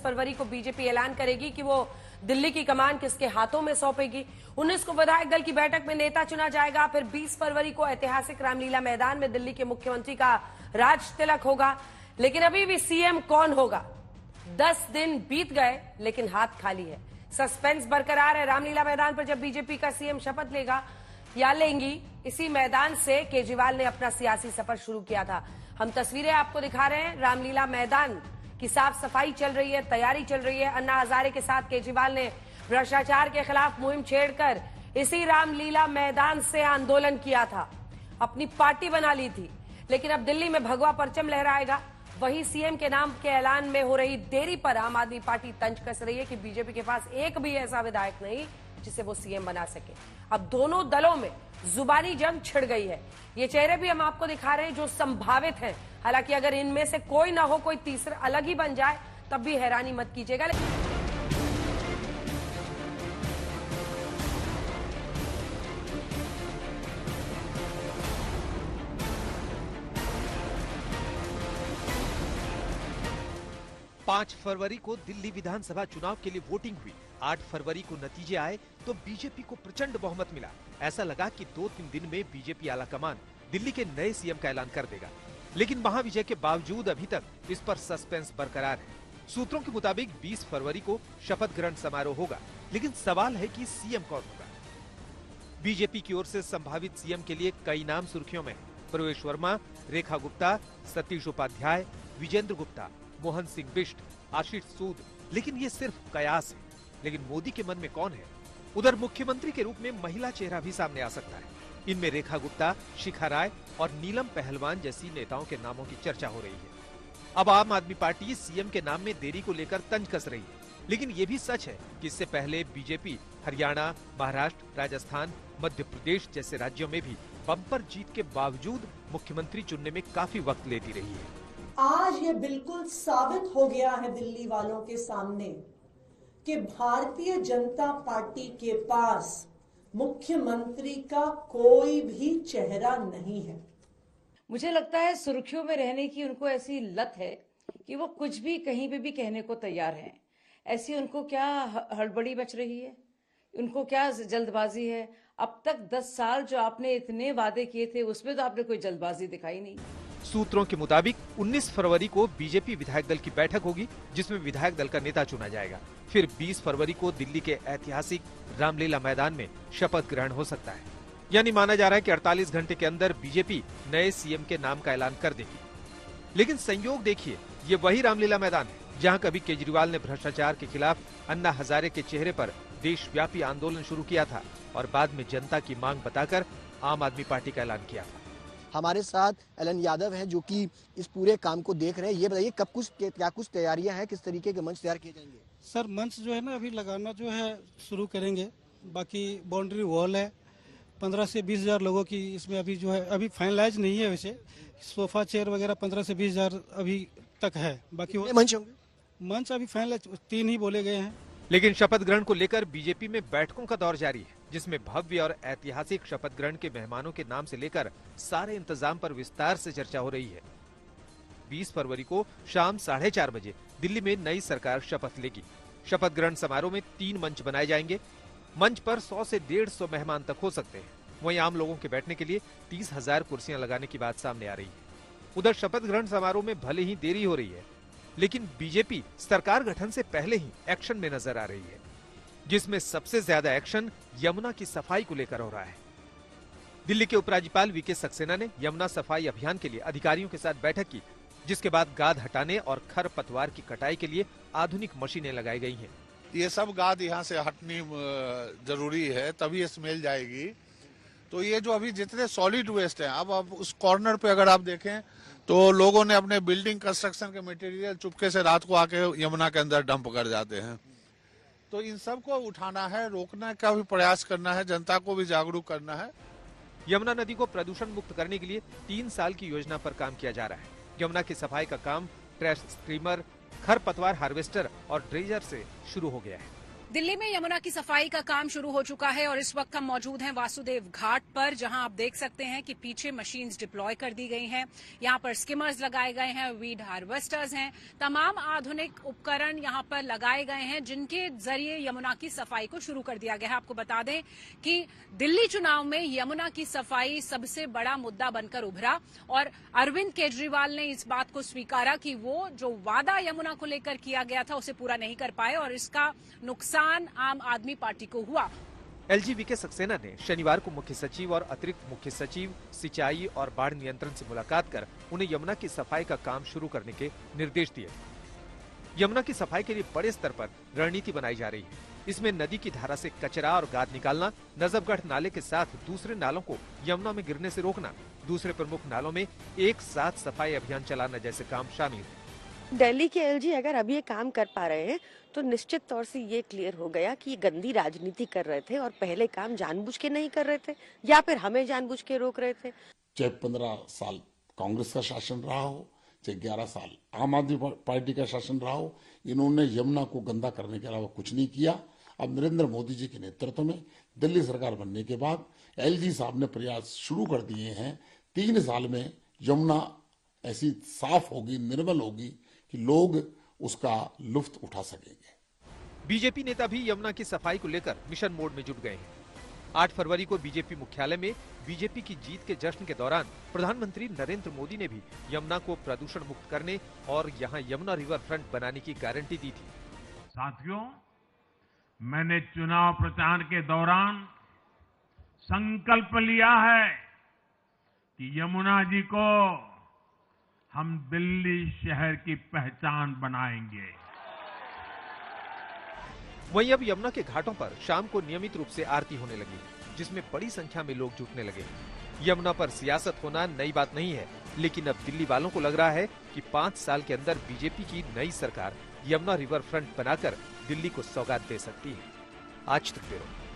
फरवरी को बीजेपी ऐलान करेगी कि वो दिल्ली की कमान किसके हाथों में सौंपेगी। 19 को विधायक दल की बैठक में नेता चुना जाएगा। फिर 20 फरवरी को ऐतिहासिक रामलीला मैदान में दिल्ली के मुख्यमंत्री का राज तिलक होगा। लेकिन अभी भी सीएम कौन होगा? 10 दिन बीत गए लेकिन हाथ खाली है। सस्पेंस बरकरार है। रामलीला मैदान पर जब बीजेपी का सीएम शपथ लेगा या लेंगी, इसी मैदान से केजरीवाल ने अपना सियासी सफर शुरू किया था। हम तस्वीरें आपको दिखा रहे हैं। रामलीला मैदान की साफ सफाई चल रही है, तैयारी चल रही है। अन्ना हजारे के साथ केजरीवाल ने भ्रष्टाचार के खिलाफ मुहिम छेड़कर इसी रामलीला मैदान से आंदोलन किया था, अपनी पार्टी बना ली थी। लेकिन अब दिल्ली में भगवा परचम लहराएगा। वहीं सीएम के नाम के ऐलान में हो रही देरी पर आम आदमी पार्टी तंज कस रही है कि बीजेपी के पास एक भी ऐसा विधायक नहीं जिसे वो सीएम बना सके। अब दोनों दलों में जुबानी जंग छिड़ गई है। ये चेहरे भी हम आपको दिखा रहे हैं जो संभावित हैं। हालांकि अगर इनमें से कोई ना हो, कोई तीसरा अलग ही बन जाए, तब भी हैरानी मत कीजिएगा। पांच फरवरी को दिल्ली विधानसभा चुनाव के लिए वोटिंग हुई। 8 फरवरी को नतीजे आए तो बीजेपी को प्रचंड बहुमत मिला। ऐसा लगा कि 2-3 दिन में बीजेपी आलाकमान दिल्ली के नए सीएम का ऐलान कर देगा। लेकिन महाविजय के बावजूद अभी तक इस पर सस्पेंस बरकरार है। सूत्रों के मुताबिक 20 फरवरी को शपथ ग्रहण समारोह होगा, लेकिन सवाल है कि सीएम कौन होगा। बीजेपी की ओर से संभावित सीएम के लिए कई नाम सुर्खियों में। प्रवेश वर्मा, रेखा गुप्ता, सतीश उपाध्याय, विजेंद्र गुप्ता, मोहन सिंह बिष्ट, आशीष सूद। लेकिन ये सिर्फ कयास है। लेकिन मोदी के मन में कौन है? उधर मुख्यमंत्री के रूप में महिला चेहरा भी सामने आ सकता है। इनमें रेखा गुप्ता, शिखा राय और नीलम पहलवान जैसी नेताओं के नामों की चर्चा हो रही है। अब आम आदमी पार्टी सीएम के नाम में देरी को लेकर तंज कस रही है। लेकिन ये भी सच है कि इससे पहले बीजेपी हरियाणा, महाराष्ट्र, राजस्थान, मध्य प्रदेश जैसे राज्यों में भी बम्पर जीत के बावजूद मुख्यमंत्री चुनने में काफी वक्त लेती रही है। आज ये बिल्कुल साबित हो गया है दिल्ली वालों के सामने कि भारतीय जनता पार्टी के पास मुख्यमंत्री का कोई भी चेहरा नहीं है। मुझे लगता है सुर्खियों में रहने की उनको ऐसी लत है कि वो कुछ भी कहीं पे भी कहने को तैयार हैं। ऐसी उनको क्या हड़बड़ी मच रही है, उनको क्या जल्दबाजी है? अब तक 10 साल जो आपने इतने वादे किए थे उसमें तो आपने कोई जल्दबाजी दिखाई नहीं। सूत्रों के मुताबिक 19 फरवरी को बीजेपी विधायक दल की बैठक होगी, जिसमें विधायक दल का नेता चुना जाएगा। फिर 20 फरवरी को दिल्ली के ऐतिहासिक रामलीला मैदान में शपथ ग्रहण हो सकता है। यानी माना जा रहा है कि 48 घंटे के अंदर बीजेपी नए सीएम के नाम का ऐलान कर देगी। लेकिन संयोग देखिए, ये वही रामलीला मैदान है जहां कभी केजरीवाल ने भ्रष्टाचार के खिलाफ अन्ना हजारे के चेहरे पर देशव्यापी आंदोलन शुरू किया था और बाद में जनता की मांग बताकर आम आदमी पार्टी का ऐलान किया था। हमारे साथ एलन यादव हैं जो कि इस पूरे काम को देख रहे हैं। ये बताइए कब क्या कुछ तैयारियां हैं, किस तरीके के मंच तैयार किए जाएंगे? सर मंच जो है ना अभी लगाना जो है शुरू करेंगे। बाकी बाउंड्री वॉल है, 15 से 20 हजार लोगों की इसमें अभी जो है अभी फाइनलाइज नहीं है। वैसे सोफा चेयर वगैरह 15 से 20 हजार अभी तक है। बाकी मंच होंगे? मंच अभी फाइनलाइज 3 ही बोले गए हैं। लेकिन शपथ ग्रहण को लेकर बीजेपी में बैठकों का दौर जारी है, जिसमें भव्य और ऐतिहासिक शपथ ग्रहण के मेहमानों के नाम से लेकर सारे इंतजाम पर विस्तार से चर्चा हो रही है। 20 फरवरी को शाम 4:30 बजे दिल्ली में नई सरकार शपथ लेगी। शपथ ग्रहण समारोह में 3 मंच बनाए जाएंगे। मंच पर 100 से 150 मेहमान तक हो सकते हैं। वहीं आम लोगों के बैठने के लिए 30,000 कुर्सियां लगाने की बात सामने आ रही है। उधर शपथ ग्रहण समारोह में भले ही देरी हो रही है, लेकिन बीजेपी सरकार गठन से पहले ही एक्शन में नजर आ रही है, जिसमें सबसे ज्यादा एक्शन यमुना की सफाई को लेकर हो रहा है। दिल्ली के उपराज्यपाल वीके सक्सेना ने यमुना सफाई अभियान के लिए अधिकारियों के साथ बैठक की, जिसके बाद गाद हटाने और खर पतवार की कटाई के लिए आधुनिक मशीनें लगाई गई हैं। ये सब गाद यहाँ से हटनी जरूरी है, तभी स्मेल जाएगी। तो ये जो अभी जितने सॉलिड वेस्ट हैं, अब उस कॉर्नर पे अगर आप देखें तो लोगों ने अपने बिल्डिंग कंस्ट्रक्शन के मटेरियल चुपके से रात को आके यमुना के अंदर डंप कर जाते हैं। तो इन सब को उठाना है, रोकने का भी प्रयास करना है, जनता को भी जागरूक करना है। यमुना नदी को प्रदूषण मुक्त करने के लिए 3 साल की योजना पर काम किया जा रहा है। यमुना की सफाई का काम ट्रैश स्ट्रीमर, खरपतवार हार्वेस्टर और ड्रेजर से शुरू हो गया है। दिल्ली में यमुना की सफाई का काम शुरू हो चुका है और इस वक्त हम मौजूद हैं वासुदेव घाट पर, जहां आप देख सकते हैं कि पीछे मशीन्स डिप्लॉय कर दी गई हैं। यहां पर स्किमर्स लगाए गए हैं, वीड हार्वेस्टर्स हैं, तमाम आधुनिक उपकरण यहां पर लगाए गए हैं जिनके जरिए यमुना की सफाई को शुरू कर दिया गया है। आपको बता दें कि दिल्ली चुनाव में यमुना की सफाई सबसे बड़ा मुद्दा बनकर उभरा और अरविंद केजरीवाल ने इस बात को स्वीकारा कि वो जो वादा यमुना को लेकर किया गया था उसे पूरा नहीं कर पाए और इसका नुकसान आम आदमी पार्टी को हुआ। एलजी वीके सक्सेना ने शनिवार को मुख्य सचिव और अतिरिक्त मुख्य सचिव सिंचाई और बाढ़ नियंत्रण से मुलाकात कर उन्हें यमुना की सफाई का काम शुरू करने के निर्देश दिए। यमुना की सफाई के लिए बड़े स्तर पर रणनीति बनाई जा रही है। इसमें नदी की धारा से कचरा और गाद निकालना, नजफगढ़ नाले के साथ दूसरे नालों को यमुना में गिरने से रोकना, दूसरे प्रमुख नालों में एक साथ सफाई अभियान चलाना जैसे काम शामिल है। दिल्ली के एलजी अगर अब ये काम कर पा रहे हैं तो निश्चित तौर से ये क्लियर हो गया कि ये गंदी राजनीति कर रहे थे और पहले काम जानबूझ के नहीं कर रहे थे या फिर हमें जानबूझ के रोक रहे थे। चाहे 15 साल कांग्रेस का शासन रहा हो, चाहे 11 साल आम आदमी पार्टी का शासन रहा हो, इन्होंने यमुना को गंदा करने के अलावा कुछ नहीं किया। अब नरेंद्र मोदी जी के नेतृत्व में दिल्ली सरकार बनने के बाद एलजी साहब ने प्रयास शुरू कर दिए हैं। 3 साल में यमुना ऐसी साफ होगी, निर्मल होगी कि लोग उसका लुत्फ उठा सकेंगे। बीजेपी नेता भी यमुना की सफाई को लेकर मिशन मोड में जुट गए हैं। 8 फरवरी को बीजेपी मुख्यालय में बीजेपी की जीत के जश्न के दौरान प्रधानमंत्री नरेंद्र मोदी ने भी यमुना को प्रदूषण मुक्त करने और यहां यमुना रिवर फ्रंट बनाने की गारंटी दी थी। साथियों, मैंने चुनाव प्रचार के दौरान संकल्प लिया है कि यमुना जी को हम दिल्ली शहर की पहचान बनाएंगे। वहीं अब यमुना के घाटों पर शाम को नियमित रूप से आरती होने लगी, जिसमें बड़ी संख्या में लोग जुटने लगे। यमुना पर सियासत होना नई बात नहीं है, लेकिन अब दिल्ली वालों को लग रहा है कि 5 साल के अंदर बीजेपी की नई सरकार यमुना रिवर फ्रंट बनाकर दिल्ली को सौगात दे सकती है। आज तक ब्यूरो।